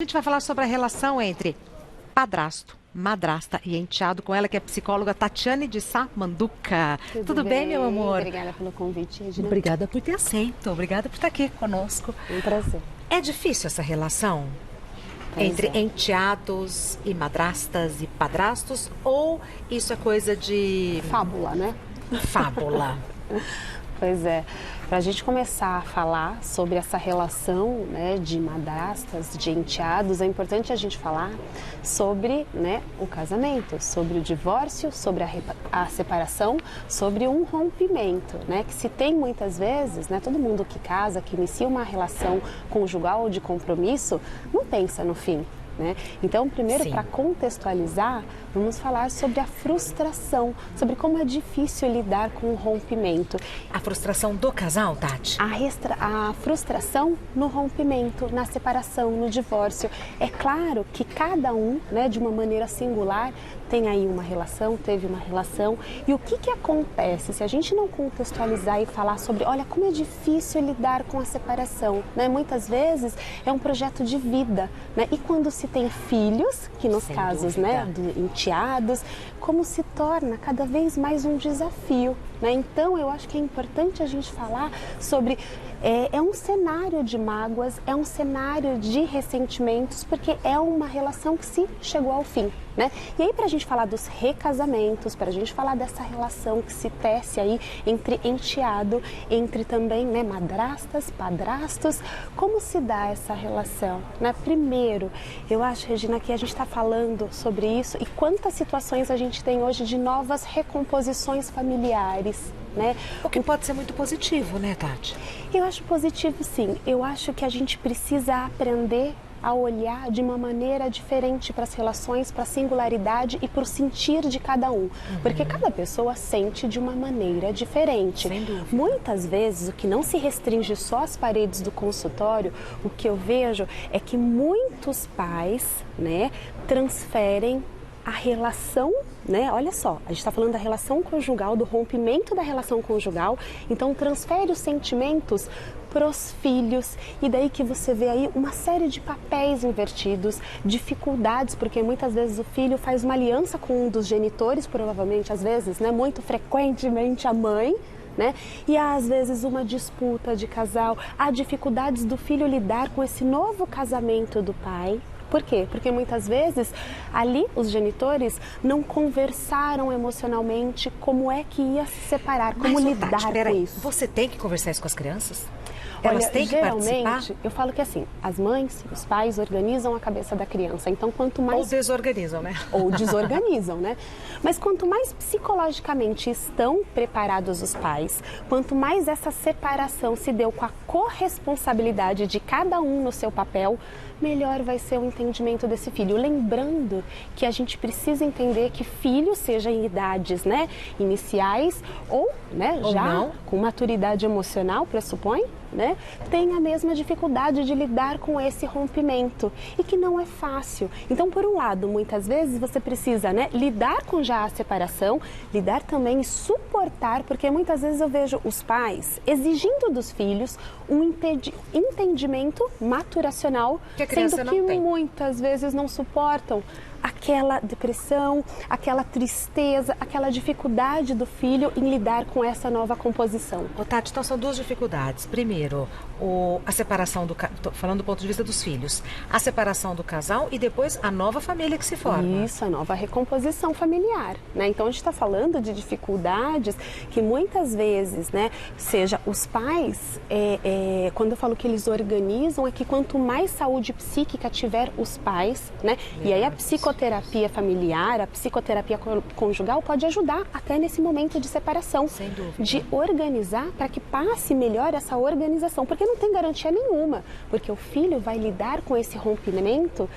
A gente vai falar sobre a relação entre padrasto, madrasta e enteado, com ela que é a psicóloga Tatiane de Sá Manduca. Tudo bem, meu amor? Obrigada pelo convite, Regina. Obrigada por ter aceito, obrigada por estar aqui conosco. Um prazer. É difícil essa relação entre enteados e madrastas e padrastos, ou isso é coisa de Fábula, né? fábula? Pois é, para a gente começar a falar sobre essa relação, né, de madrastas, de enteados, é importante a gente falar sobre, né, o casamento, sobre o divórcio, sobre a separação, sobre um rompimento, né, que se tem muitas vezes, né, todo mundo que casa, que inicia uma relação conjugal ou de compromisso, não pensa no fim. Né? Então, primeiro, para contextualizar, vamos falar sobre a frustração, sobre como é difícil lidar com o rompimento. A frustração do casal, Tati? A frustração no rompimento, na separação, no divórcio. É claro que cada um, né, de uma maneira singular, tem aí uma relação, teve uma relação. E o que acontece se a gente não contextualizar e falar sobre, olha, como é difícil lidar com a separação, né? Muitas vezes é um projeto de vida, né? E quando se tem filhos, que nos casos, né, de enteados, como se torna cada vez mais um desafio, né? Então, eu acho que é importante a gente falar sobre... É um cenário de mágoas, é um cenário de ressentimentos, porque é uma relação que se chegou ao fim, né? E aí, para a gente falar dos recasamentos, para a gente falar dessa relação que se tece aí entre enteado, entre também, né, madrastas, padrastos, como se dá essa relação, né? Primeiro, eu acho, Regina, que a gente está falando sobre isso e quantas situações a gente tem hoje de novas recomposições familiares, né? O que pode ser muito positivo, né, Tati? Eu acho positivo, sim. Eu acho que a gente precisa aprender a olhar de uma maneira diferente para as relações, para a singularidade e para o sentir de cada um. Porque cada pessoa sente de uma maneira diferente. Sem dúvida. Muitas vezes, o que não se restringe só às paredes do consultório, o que eu vejo é que muitos pais, né, transferem a relação, né? Olha só, a gente está falando da relação conjugal, do rompimento da relação conjugal, então transfere os sentimentos para os filhos e daí que você vê aí uma série de papéis invertidos, dificuldades, porque muitas vezes o filho faz uma aliança com um dos genitores, provavelmente, às vezes, né? Muito frequentemente a mãe, né? E há, às vezes, uma disputa de casal, há dificuldades do filho lidar com esse novo casamento do pai. Por quê? Porque muitas vezes ali os genitores não conversaram emocionalmente como é que ia se separar, como lidar com isso. Você tem que conversar isso com as crianças? Elas têm que geralmente, participar? eu falo que assim, as mães, os pais organizam a cabeça da criança. Então, quanto mais... Ou desorganizam, né? Ou desorganizam, né? Mas quanto mais psicologicamente estão preparados os pais, quanto mais essa separação se deu com a corresponsabilidade de cada um no seu papel, melhor vai ser o entendimento desse filho. Lembrando que a gente precisa entender que filho, seja em idades, né, iniciais ou, né, ou já não, com maturidade emocional, pressupõe, né, tem a mesma dificuldade de lidar com esse rompimento e que não é fácil. Então, por um lado, muitas vezes você precisa, né, lidar com já a separação, lidar também e suportar, porque muitas vezes eu vejo os pais exigindo dos filhos um entendimento maturacional, sendo que muitas vezes não suportam aquela depressão, aquela tristeza, aquela dificuldade do filho em lidar com essa nova composição. Ô, Tati, então são duas dificuldades. Primeiro, a separação falando do ponto de vista dos filhos, a separação do casal e depois a nova família que se forma. Isso, a nova recomposição familiar, né? Então a gente está falando de dificuldades que muitas vezes, né, seja os pais, quando eu falo que eles organizam, é que quanto mais saúde psíquica tiver os pais, né, e aí a psicoterapia familiar, a psicoterapia conjugal pode ajudar até nesse momento de separação. Sem dúvida. De organizar para que passe melhor essa organização, porque não tem garantia nenhuma, porque o filho vai lidar com esse rompimento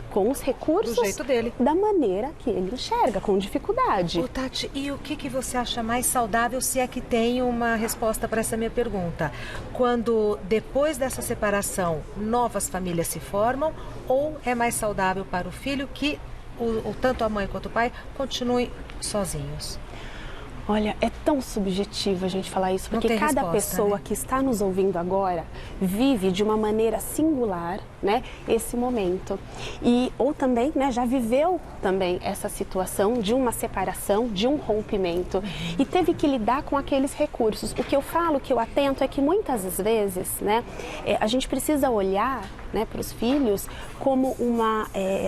com os recursos do jeito dele, da maneira que ele enxerga, com dificuldade. Ô, Tati, e o que você acha mais saudável, se é que tem uma resposta para essa minha pergunta? Quando depois dessa separação novas famílias se formam, ou é mais saudável para o filho que tanto a mãe quanto o pai continuem sozinhos? Olha, é tão subjetivo a gente falar isso, Não porque tem cada resposta, pessoa né? que está nos ouvindo agora vive de uma maneira singular, né, esse momento. Ou também, né, já viveu também essa situação de uma separação, de um rompimento e teve que lidar com aqueles recursos. O que eu falo, que eu atento é que muitas vezes, né, a gente precisa olhar, né, para os filhos como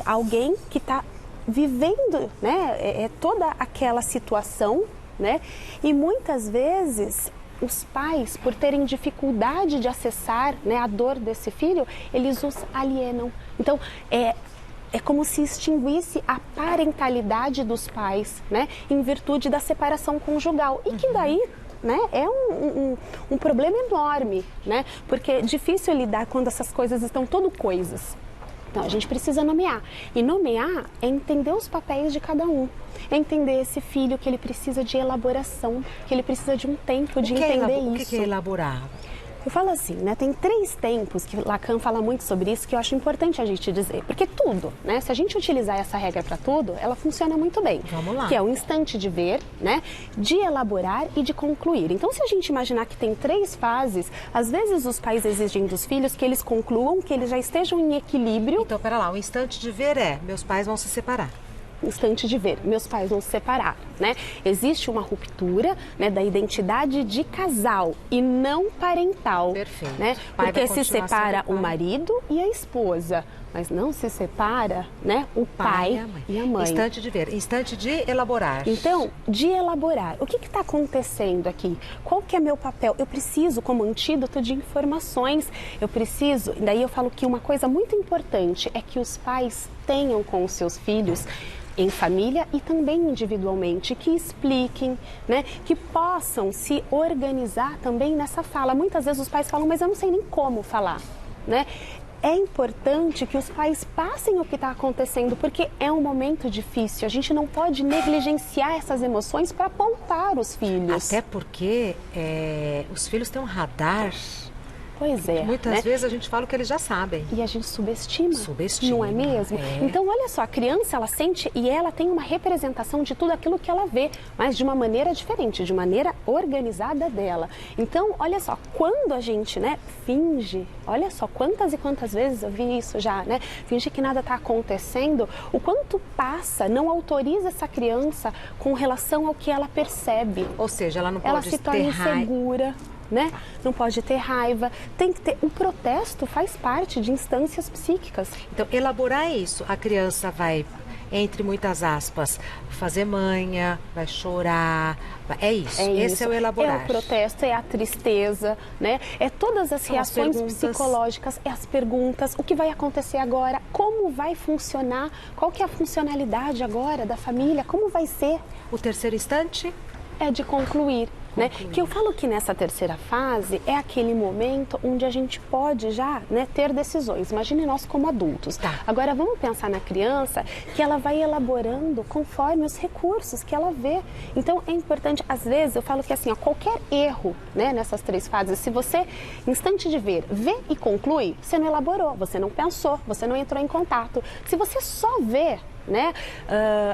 alguém que está vivendo, né, toda aquela situação, né? E muitas vezes os pais, por terem dificuldade de acessar, né, a dor desse filho, eles os alienam. Então, é como se extinguisse a parentalidade dos pais, né, em virtude da separação conjugal. E que daí, né, é um problema enorme, né? Porque é difícil lidar quando essas coisas estão tudo coisas. Então, a gente precisa nomear. E nomear é entender os papéis de cada um. É entender esse filho que ele precisa de elaboração, que ele precisa de um tempo de entender isso. O que é elaborar? Eu falo assim, né? Tem 3 tempos que Lacan fala muito sobre isso, que eu acho importante a gente dizer. Porque tudo, né? Se a gente utilizar essa regra para tudo, ela funciona muito bem. Vamos lá. Que é o instante de ver, né? De elaborar e de concluir. Então, se a gente imaginar que tem 3 fases, às vezes os pais exigem dos filhos que eles concluam, que eles já estejam em equilíbrio. Então, pera lá, o instante de ver meus pais vão se separar. Instante de ver, meus pais vão se separar, né? Existe uma ruptura, né, da identidade de casal e não parental. Perfeito. Né? Porque se separa sendo o marido e a esposa, mas não se separa, né, o pai e a mãe. Instante de ver, instante de elaborar. Então, de elaborar. O que está acontecendo aqui? Qual que é meu papel? Eu preciso, como antídoto de informações, daí eu falo que uma coisa muito importante é que os pais tenham com os seus filhos, em família e também individualmente, que expliquem, né, que possam se organizar também nessa fala. Muitas vezes os pais falam, mas eu não sei nem como falar, né? É importante que os pais passem o que está acontecendo, porque é um momento difícil. A gente não pode negligenciar essas emoções para poupar os filhos. Até porque os filhos têm um radar. Pois é. Muitas vezes a gente fala o que eles já sabem. E a gente subestima. Subestima. Não é mesmo? É. Então, olha só, a criança, ela sente e ela tem uma representação de tudo aquilo que ela vê, mas de uma maneira diferente, de maneira organizada dela. Então, olha só, quando a gente, né, finge, olha só, quantas e quantas vezes eu vi isso já, né? Finge que nada está acontecendo, o quanto passa, não autoriza essa criança com relação ao que ela percebe. Ou seja, ela não pode ela se torna insegura. Né? Não pode ter raiva, tem que ter. O protesto faz parte de instâncias psíquicas. Então, elaborar isso, a criança vai, entre muitas aspas, fazer manha, vai chorar, é isso. Esse é o elaborar. É o protesto, é a tristeza, né? É todas as reações psicológicas, é as perguntas, o que vai acontecer agora, como vai funcionar, qual que é a funcionalidade agora da família, como vai ser. O terceiro instante? É de concluir. Né? Que eu falo que nessa terceira fase é aquele momento onde a gente pode já, né, ter decisões. Imagine nós como adultos. Tá. Agora vamos pensar na criança, que ela vai elaborando conforme os recursos que ela vê. Então é importante, às vezes eu falo que assim, ó, qualquer erro, né, nessas 3 fases, se você, instante de ver, vê e conclui, você não elaborou, você não pensou, você não entrou em contato. Se você só vê, né,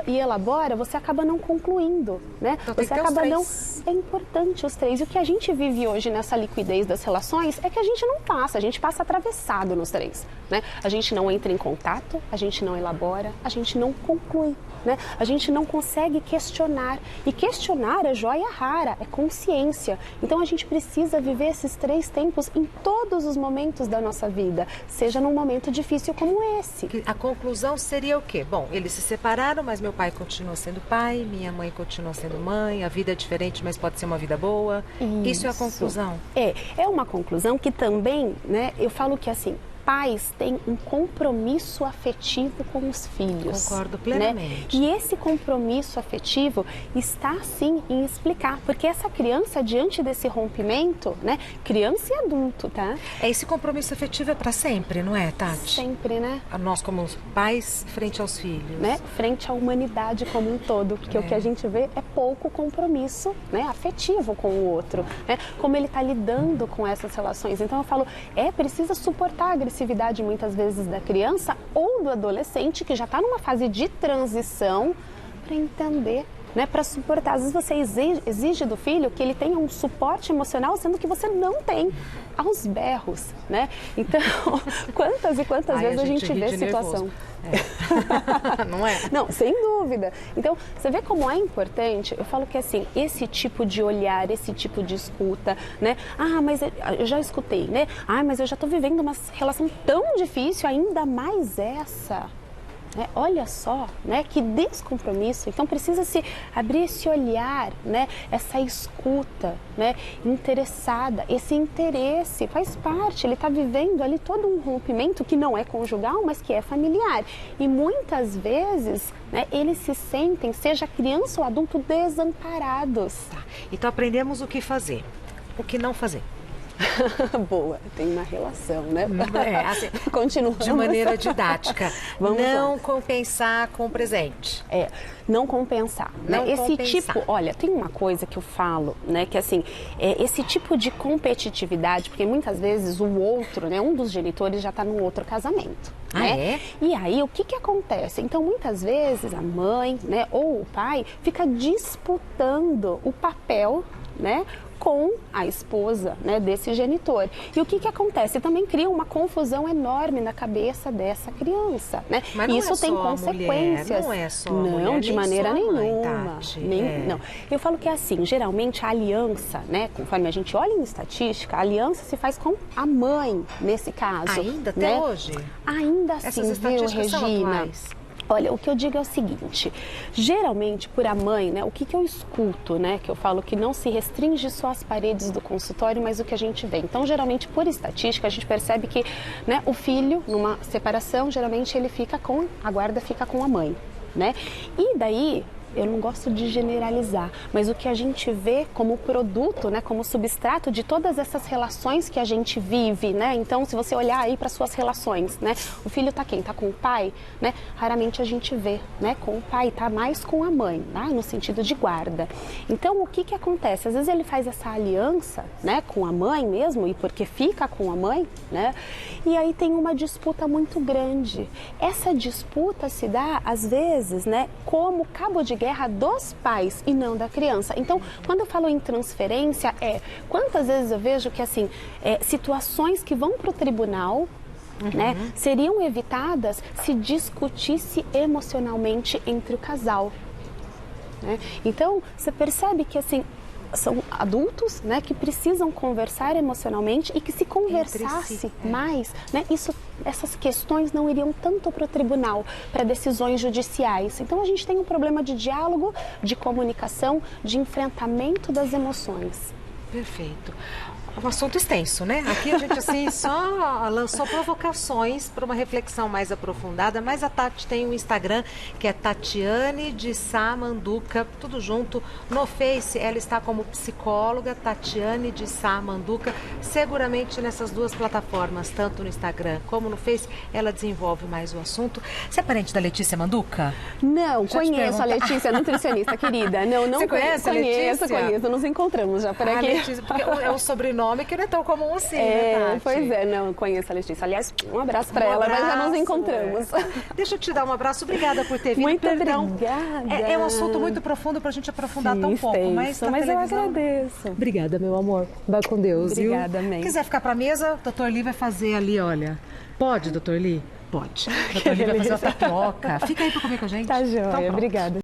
e elabora, você acaba não concluindo, né? Então, você acaba não. É importante os 3. E o que a gente vive hoje nessa liquidez das relações é que a gente não passa, a gente passa atravessado nos 3, né? A gente não entra em contato, a gente não elabora, a gente não conclui, né? A gente não consegue questionar. E questionar é joia rara, é consciência. Então a gente precisa viver esses 3 tempos em todos os momentos da nossa vida, seja num momento difícil como esse. A conclusão seria o quê? Bom, eles se separaram, mas meu pai continua sendo pai, minha mãe continua sendo mãe, a vida é diferente, mas pode ser uma vida boa. Isso é a conclusão? É uma conclusão que também, né, eu falo que assim, pais têm um compromisso afetivo com os filhos. Concordo plenamente. Né? E esse compromisso afetivo está, sim, em explicar. Porque essa criança, diante desse rompimento, né? Criança e adulto, tá? Esse compromisso afetivo é para sempre, não é, Tati? Sempre, né? Nós como pais frente aos filhos. Né? Frente à humanidade como um todo. Porque o que a gente vê é pouco compromisso, né, afetivo com o outro. Né? Como ele está lidando com essas relações. Então eu falo, precisa suportar a agressividade muitas vezes da criança ou do adolescente que já está numa fase de transição para entender né, para suportar. Às vezes você exige do filho que ele tenha um suporte emocional, sendo que você não tem, aos berros, né? Então, quantas e quantas vezes a gente vê situação. Não é? Não, sem dúvida. Então, você vê como é importante, eu falo que assim, esse tipo de olhar, esse tipo de escuta, né? Ah, mas eu já escutei, né? Ah, mas eu já estou vivendo uma relação tão difícil, ainda mais essa. Olha só, né, que descompromisso. Então precisa se abrir esse olhar, né, essa escuta, né, interessada, esse interesse faz parte. Ele está vivendo ali todo um rompimento que não é conjugal, mas que é familiar. E muitas vezes, né, eles se sentem, seja criança ou adulto, desamparados. Tá. Então aprendemos o que fazer, o que não fazer. Boa, tem uma relação, né? Assim, continuamos. De maneira didática. Vamos não lá. compensar com presente. Não compensar. Não né? Esse compensar. tipo, olha, tem uma coisa que eu falo, né? Que assim, esse tipo de competitividade, porque muitas vezes o outro, né? Um dos genitores já está num outro casamento. Né? E aí, o que acontece? Então, muitas vezes a mãe, né? Ou o pai fica disputando o papel, né? Com a esposa, né, desse genitor. E o que acontece? Também cria uma confusão enorme na cabeça dessa criança, né? Mas não isso tem consequências. Não é só a não, mulher, de nem maneira só a mãe, nenhuma. Tati. Não. Eu falo que é assim, geralmente a aliança, né, conforme a gente olha em estatística, a aliança se faz com a mãe, nesse caso. Ainda, né? até hoje? Ainda assim, Essas viu, estatísticas são Regina? atuais. Olha, o que eu digo é o seguinte, geralmente por a mãe, né, o que eu escuto, né, que eu falo que não se restringe só às paredes do consultório, mas o que a gente vê. Então, geralmente por estatística, a gente percebe que, né, o filho, numa separação, geralmente ele a guarda fica com a mãe, né? E daí, eu não gosto de generalizar, mas o que a gente vê como produto, né, como substrato de todas essas relações que a gente vive, né? Então, se você olhar aí para suas relações, né, o filho tá quem? Tá com o pai, né? Raramente a gente vê, né, com o pai, tá mais com a mãe, tá? No sentido de guarda. Então, o que acontece? Às vezes ele faz essa aliança, né, com a mãe mesmo, e porque fica com a mãe, né? E aí tem uma disputa muito grande. Essa disputa se dá, às vezes, né, como cabo de guerra dos pais e não da criança. Então, quando eu falo em transferência, quantas vezes eu vejo que, assim, situações que vão para o tribunal, né, seriam evitadas se discutisse emocionalmente entre o casal. Né? Então, você percebe que, assim, são adultos, né, que precisam conversar emocionalmente e que se conversasse mais, né, essas questões não iriam tanto para o tribunal, para decisões judiciais. Então a gente tem um problema de diálogo, de comunicação, de enfrentamento das emoções. Perfeito. É um assunto extenso, né? Aqui a gente assim só lançou provocações para uma reflexão mais aprofundada, mas a Tati tem um Instagram que é Tatiane de Sá Manduca, tudo junto. No Face ela está como psicóloga, Tatiane de Sá Manduca. Seguramente nessas duas plataformas, tanto no Instagram como no Face, ela desenvolve mais o assunto. Você é parente da Letícia Manduca? Não, conheço a Letícia, nutricionista querida. Não Você conhece a Letícia? Conheço, nos encontramos já por aqui. Letícia, porque é um sobrenome que não é tão comum assim, né, Tati? Pois é, não, conheço a Letícia. Aliás, um abraço para ela, nós já nos encontramos. Deixa eu te dar um abraço, obrigada por ter vindo. Muito Perdão. obrigada. É um assunto muito profundo para a gente aprofundar tão pouco, mas eu agradeço. Obrigada, meu amor. Vai com Deus, obrigada, viu? amém. Se quiser ficar para a mesa, o Dr. Li vai fazer ali, olha. Pode, Dr. Li? Pode. O Dr. Li vai fazer uma tapioca. Fica aí para comer com a gente. Tá joia, Então, obrigada.